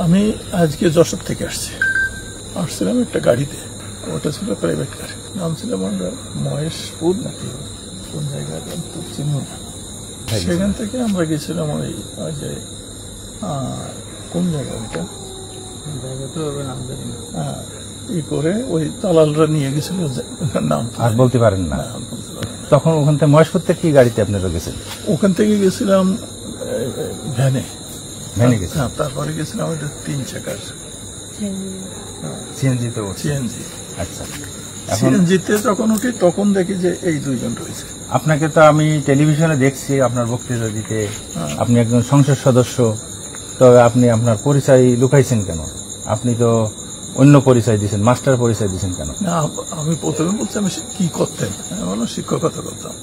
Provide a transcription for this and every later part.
আমি আজকে যশোর থেকে আসছিলাম একটা গাড়িতে, ওটা ছিল প্রাইভেট কার, নাম ছিল আমরা মহেশপুর নাকি কোন জায়গায় চিনি না। সেখান থেকে আমরা গেছিলাম ওই যে কোন জায়গা ওইটা তো নাম জানি না, ই করে ওই দালালরা নিয়ে গেছিল, নাম আর বলতে পারেন না। তখন ওখান থেকে মহেশপুর থেকে কি গাড়িতে আপনারা গেছেন? ওখান থেকে গেছিলাম ভ্যানে গেছেন। হ্যাঁ, তারপরে গেছিলাম ওইটা 3 চাকার সিএনজি তে। সিএনজি। আচ্ছা, সিএনজিতে যখন উঠি তখন দেখি যে এই দুইজন রয়েছে। আপনাকে তো আমি টেলিভিশনে দেখছি আপনার বক্তৃতা দিতে, আপনি একজন সংসদ সদস্য, তবে আপনি আপনার পরিচয় লুকাইছেন কেন? আপনি তো অন্য পরিচয় দিয়েছেন, মাস্টার পরিচয় দিয়েছেন কেন? না, আমি প্রথমে বলছি আমি কি করতেন, আমি বললাম শিক্ষকতা করতাম।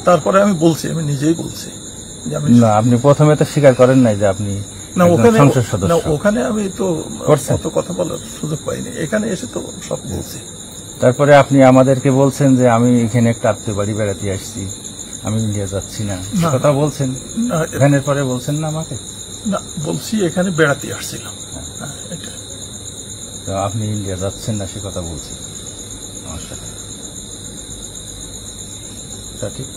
তারপরে আমি বলছি, আমি নিজেই বলছি যে আমি না, আপনি প্রথমে তো স্বীকার করেন নাই যে আপনি সংসদ সদস্য। ওখানে আমি তো অত কথা বলার সুযোগ পাইনি, এখানে এসে তো সব বলছি। তারপরে আপনি আমাদেরকে বলছেন যে আমি এখানে একটা আত্মীয় বাড়ি বেড়াতে আসছি, আমি ইন্ডিয়া যাচ্ছি না, কথা বলছেন। ভ্যানের পরে বলছেন না আমাকে? না, বলছি এখানে বেড়াতে আসছিলাম। তো আপনি ইন্ডিয়া যাচ্ছেন না সে কথা বলছেন আমার সাথে, ঠিক?